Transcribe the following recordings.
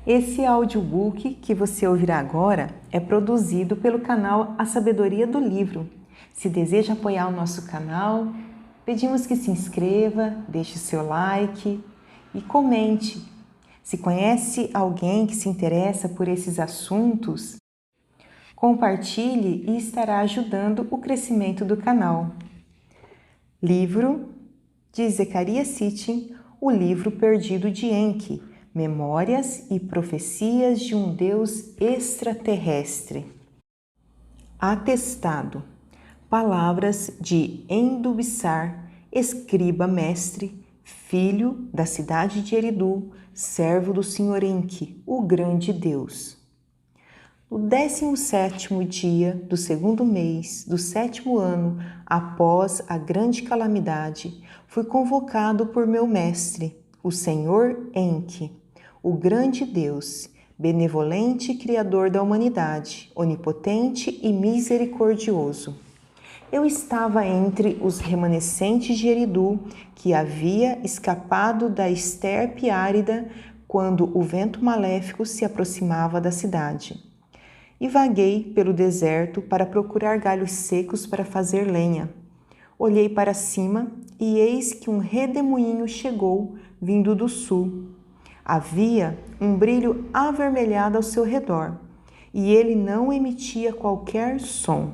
Esse audiobook que você ouvirá agora é produzido pelo canal A Sabedoria do Livro. Se deseja apoiar o nosso canal, pedimos que se inscreva, deixe seu like e comente. Se conhece alguém que se interessa por esses assuntos, compartilhe e estará ajudando o crescimento do canal. Livro de Zecharia Sitchin, O Livro Perdido de Enki, Memórias e Profecias de um Deus Extraterrestre. Atestado. Palavras de Endubissar, escriba mestre, filho da cidade de Eridu, servo do Senhor Enki, o grande Deus. No 17º dia do segundo mês do 7º ano, após a grande calamidade, fui convocado por meu mestre, o Senhor Enki, o grande Deus, benevolente Criador da humanidade, onipotente e misericordioso. Eu estava entre os remanescentes de Eridu, que havia escapado da esterpe árida quando o vento maléfico se aproximava da cidade. E vaguei pelo deserto para procurar galhos secos para fazer lenha. Olhei para cima e eis que um redemoinho chegou, vindo do sul. Havia um brilho avermelhado ao seu redor, e ele não emitia qualquer som.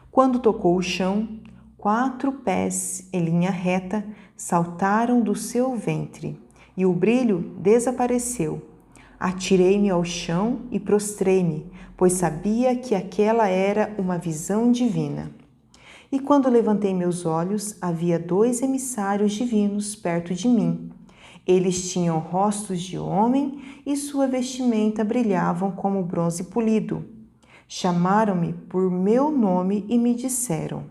Quando tocou o chão, 4 pés em linha reta saltaram do seu ventre, e o brilho desapareceu. Atirei-me ao chão e prostrei-me, pois sabia que aquela era uma visão divina. E quando levantei meus olhos, havia 2 emissários divinos perto de mim. Eles tinham rostos de homem e sua vestimenta brilhavam como bronze polido. Chamaram-me por meu nome e me disseram: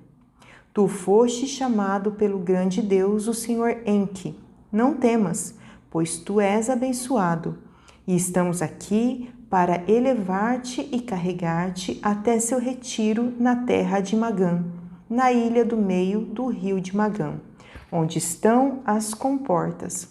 Tu foste chamado pelo grande Deus, o Senhor Enki. Não temas, pois tu és abençoado. E estamos aqui para elevar-te e carregar-te até seu retiro na terra de Magã, na ilha do meio do rio de Magã, onde estão as comportas.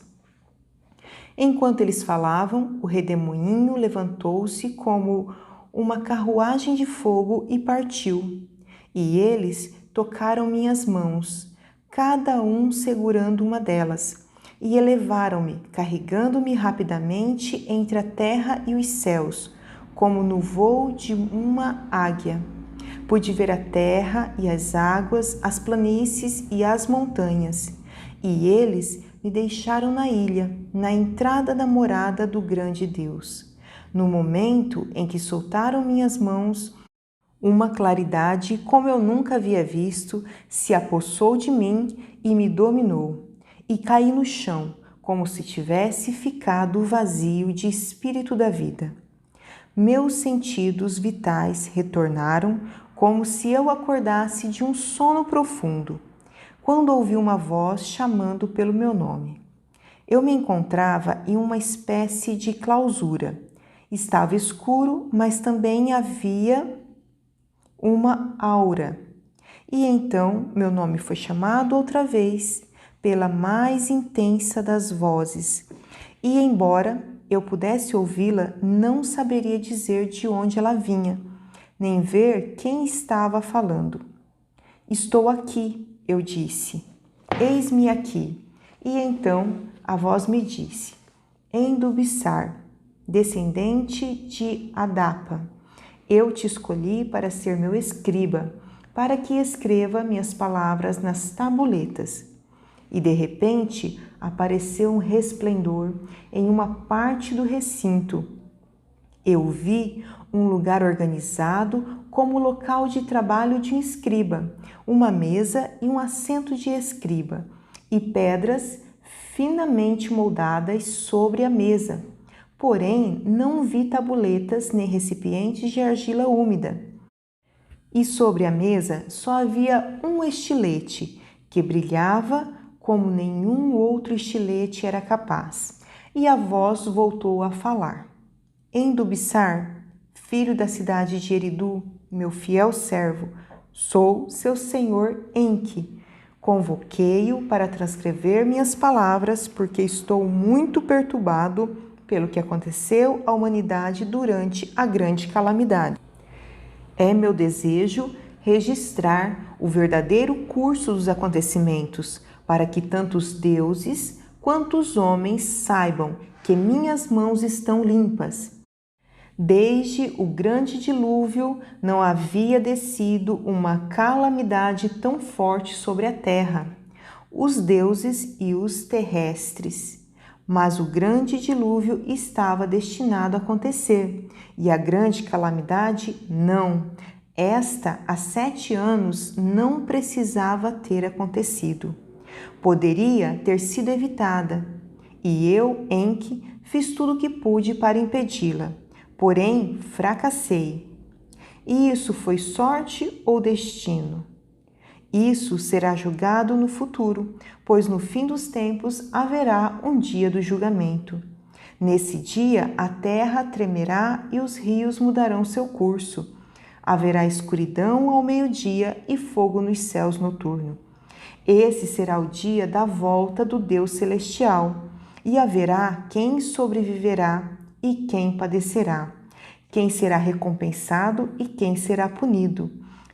Enquanto eles falavam, o redemoinho levantou-se como uma carruagem de fogo e partiu. E eles tocaram minhas mãos, cada um segurando uma delas, e elevaram-me, carregando-me rapidamente entre a terra e os céus, como no voo de uma águia. Pude ver a terra e as águas, as planícies e as montanhas, e eles me deixaram na ilha, na entrada da morada do grande Deus. No momento em que soltaram minhas mãos, uma claridade como eu nunca havia visto se apossou de mim e me dominou. E caí no chão, como se tivesse ficado vazio de espírito da vida. Meus sentidos vitais retornaram como se eu acordasse de um sono profundo, quando ouvi uma voz chamando pelo meu nome. Eu me encontrava em uma espécie de clausura. Estava escuro, mas também havia uma aura. E então meu nome foi chamado outra vez, pela mais intensa das vozes, e embora eu pudesse ouvi-la, não saberia dizer de onde ela vinha, nem ver quem estava falando. Estou aqui, eu disse. Eis-me aqui. E então a voz me disse: Endubissar, descendente de Adapa, eu te escolhi para ser meu escriba, para que escreva minhas palavras nas tabuletas. E de repente apareceu um resplendor em uma parte do recinto. Eu vi um lugar organizado como local de trabalho de um escriba, uma mesa e um assento de escriba, e pedras finamente moldadas sobre a mesa. Porém, não vi tabuletas nem recipientes de argila úmida. E sobre a mesa só havia um estilete, que brilhava como nenhum outro estilete era capaz. E a voz voltou a falar: Endubissar, filho da cidade de Eridu, meu fiel servo, sou seu senhor Enki. Convoquei-o para transcrever minhas palavras, porque estou muito perturbado pelo que aconteceu à humanidade durante a grande calamidade. É meu desejo registrar o verdadeiro curso dos acontecimentos, para que tanto os deuses quanto os homens saibam que minhas mãos estão limpas. Desde o grande dilúvio não havia descido uma calamidade tão forte sobre a terra, os deuses e os terrestres. Mas o grande dilúvio estava destinado a acontecer, e a grande calamidade não. Esta, há 7 anos, não precisava ter acontecido. Poderia ter sido evitada, e eu, Enki, fiz tudo o que pude para impedi-la. Porém, fracassei. Isso foi sorte ou destino? Isso será julgado no futuro, pois no fim dos tempos haverá um dia do julgamento. Nesse dia, a terra tremerá e os rios mudarão seu curso. Haverá escuridão ao meio-dia e fogo nos céus noturnos. Esse será o dia da volta do Deus celestial, e haverá quem sobreviverá e quem padecerá, quem será recompensado e quem será punido.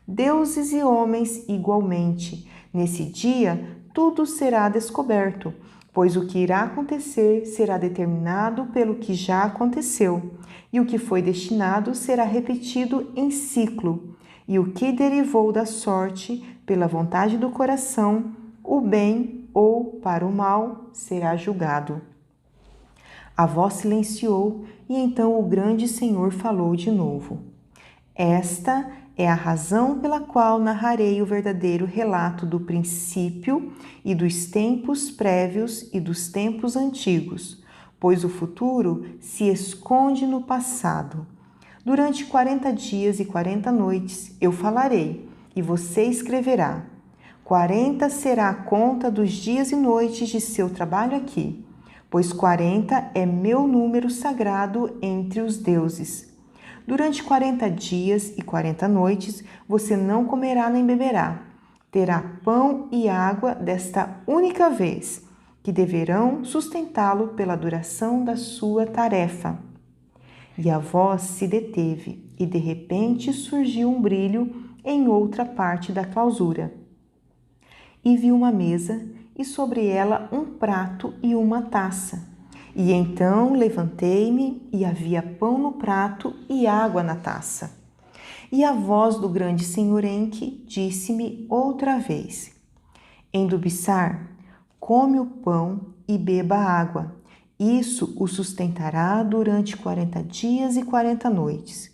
Deuses e homens igualmente. Nesse dia, tudo será descoberto, pois o que irá acontecer será determinado pelo que já aconteceu, e o que foi destinado será repetido em ciclo, e o que derivou da sorte, pela vontade do coração, o bem ou para o mal, será julgado. A voz silenciou, e então o grande Senhor falou de novo. Esta é a razão pela qual narrarei o verdadeiro relato do princípio e dos tempos prévios e dos tempos antigos, pois o futuro se esconde no passado. Durante 40 dias e 40 noites eu falarei, e você escreverá. 40 será a conta dos dias e noites de seu trabalho aqui, pois 40 é meu número sagrado entre os deuses. Durante 40 dias e 40 noites você não comerá nem beberá. Terá pão e água desta única vez, que deverão sustentá-lo pela duração da sua tarefa. E a voz se deteve, e de repente surgiu um brilho em outra parte da clausura. E vi uma mesa, e sobre ela um prato e uma taça. E então levantei-me, e havia pão no prato e água na taça. E a voz do grande Senhor Enki disse-me outra vez: Endubissar, come o pão e beba a água. Isso o sustentará durante 40 dias e 40 noites.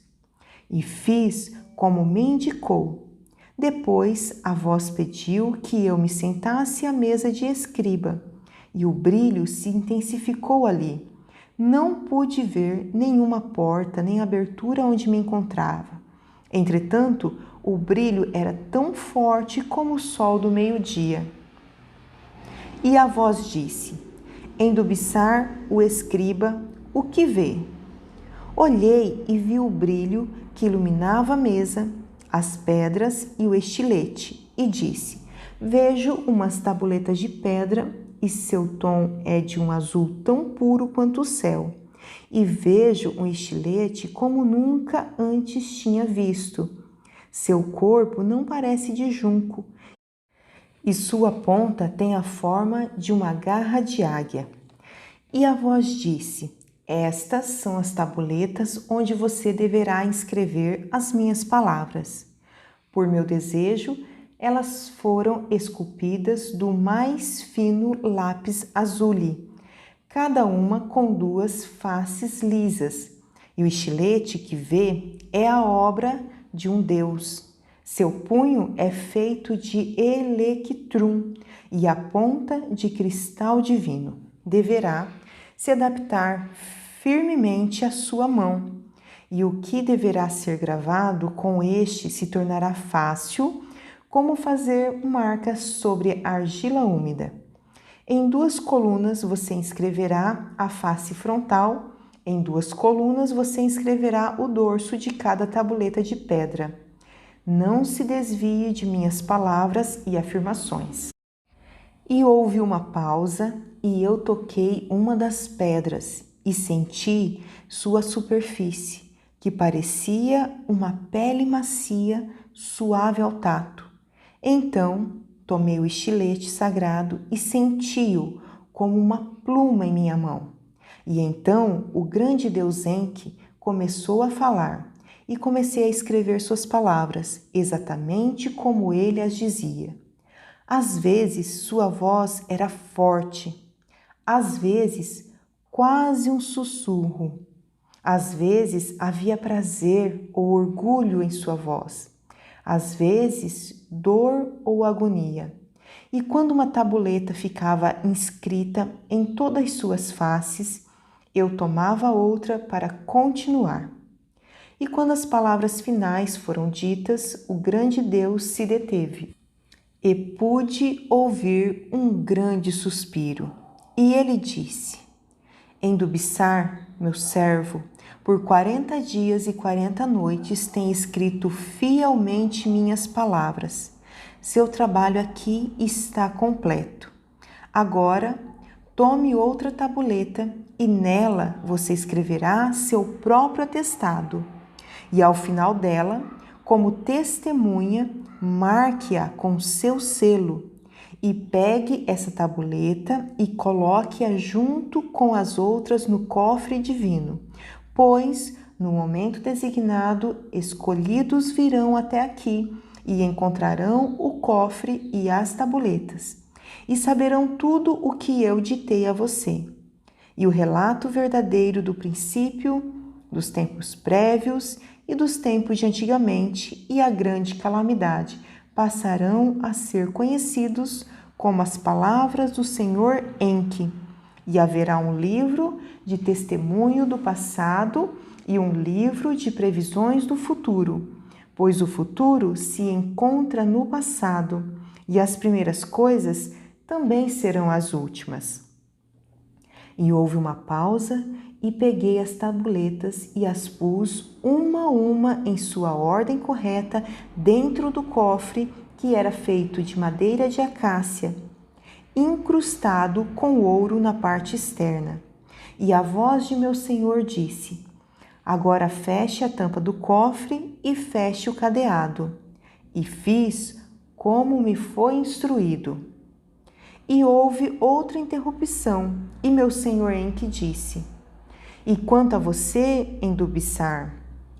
E fiz como me indicou. Depois a voz pediu que eu me sentasse à mesa de escriba, e o brilho se intensificou ali. Não pude ver nenhuma porta nem abertura onde me encontrava. Entretanto, o brilho era tão forte como o sol do meio-dia. E a voz disse: Endubissar, o escriba, o que vê? Olhei e vi o brilho que iluminava a mesa, as pedras e o estilete, e disse: Vejo umas tabuletas de pedra, e seu tom é de um azul tão puro quanto o céu. E vejo um estilete como nunca antes tinha visto. Seu corpo não parece de junco, e sua ponta tem a forma de uma garra de águia. E a voz disse: Estas são as tabuletas onde você deverá inscrever as minhas palavras. Por meu desejo, elas foram esculpidas do mais fino lápis azuli, cada uma com 2 faces lisas, e o estilete que vê é a obra de um deus. Seu punho é feito de elequitrum e a ponta de cristal divino. Deverá se adaptar firmemente à sua mão, e o que deverá ser gravado com este se tornará fácil, como fazer marcas sobre argila úmida. Em 2 colunas você inscreverá a face frontal, em 2 colunas você inscreverá o dorso de cada tabuleta de pedra. Não se desvie de minhas palavras e afirmações. E houve uma pausa, e eu toquei uma das pedras, e senti sua superfície, que parecia uma pele macia, suave ao tato. Então, tomei o estilete sagrado e senti-o como uma pluma em minha mão. E então o grande Deus Enki começou a falar, e comecei a escrever suas palavras, exatamente como ele as dizia. Às vezes sua voz era forte, às vezes quase um sussurro, às vezes havia prazer ou orgulho em sua voz, às vezes dor ou agonia. E quando uma tabuleta ficava inscrita em todas as suas faces, eu tomava outra para continuar. E quando as palavras finais foram ditas, o grande Deus se deteve e pude ouvir um grande suspiro. E ele disse: Endubissar, meu servo, por 40 dias e 40 noites tem escrito fielmente minhas palavras. Seu trabalho aqui está completo. Agora, tome outra tabuleta e nela você escreverá seu próprio atestado. E ao final dela, como testemunha, marque-a com seu selo e pegue essa tabuleta e coloque-a junto com as outras no cofre divino, pois no momento designado, escolhidos virão até aqui e encontrarão o cofre e as tabuletas, e saberão tudo o que eu ditei a você. E o relato verdadeiro do princípio, dos tempos prévios e dos tempos de antigamente e a grande calamidade passarão a ser conhecidos como as palavras do Senhor Enki. E haverá um livro de testemunho do passado e um livro de previsões do futuro, pois o futuro se encontra no passado e as primeiras coisas também serão as últimas. E houve uma pausa e peguei as tabuletas e as pus uma a uma em sua ordem correta dentro do cofre que era feito de madeira de acácia, incrustado com ouro na parte externa. E a voz de meu senhor disse: Agora feche a tampa do cofre e feche o cadeado. E fiz como me foi instruído. E houve outra interrupção, e meu senhor Enki disse: E quanto a você, Endubissar,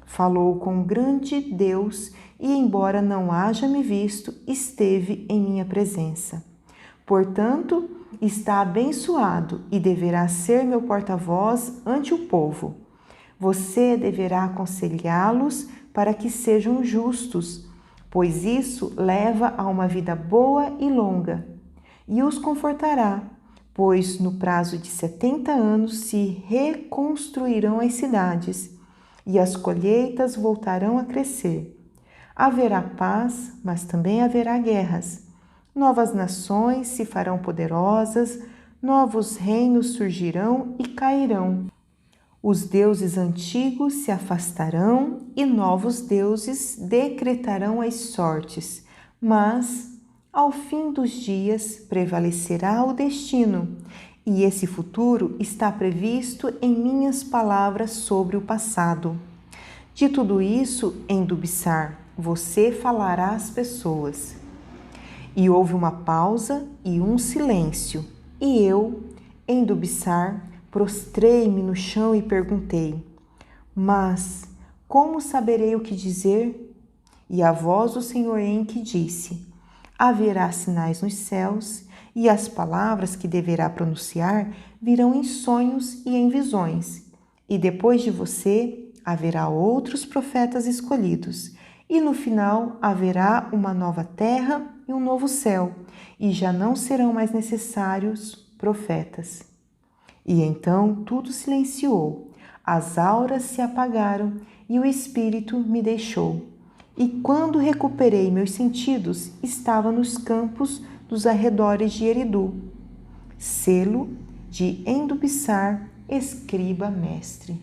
falou com o grande Deus, e embora não haja me visto, esteve em minha presença. Portanto, está abençoado e deverá ser meu porta-voz ante o povo. Você deverá aconselhá-los para que sejam justos, pois isso leva a uma vida boa e longa, e os confortará, pois no prazo de 70 anos se reconstruirão as cidades, e as colheitas voltarão a crescer. Haverá paz, mas também haverá guerras. Novas nações se farão poderosas, novos reinos surgirão e cairão. Os deuses antigos se afastarão e novos deuses decretarão as sortes, mas ao fim dos dias prevalecerá o destino, e esse futuro está previsto em minhas palavras sobre o passado. De tudo isso, Endubissar, você falará às pessoas. E houve uma pausa e um silêncio, e eu, Endubissar, prostrei-me no chão e perguntei: Mas como saberei o que dizer? E a voz do Senhor Enki disse: Haverá sinais nos céus, e as palavras que deverá pronunciar virão em sonhos e em visões. E depois de você haverá outros profetas escolhidos, e no final haverá uma nova terra e um novo céu, e já não serão mais necessários profetas. E então tudo silenciou, as auras se apagaram e o espírito me deixou. E quando recuperei meus sentidos, estava nos campos dos arredores de Eridu. Selo de Endubissar, escriba mestre.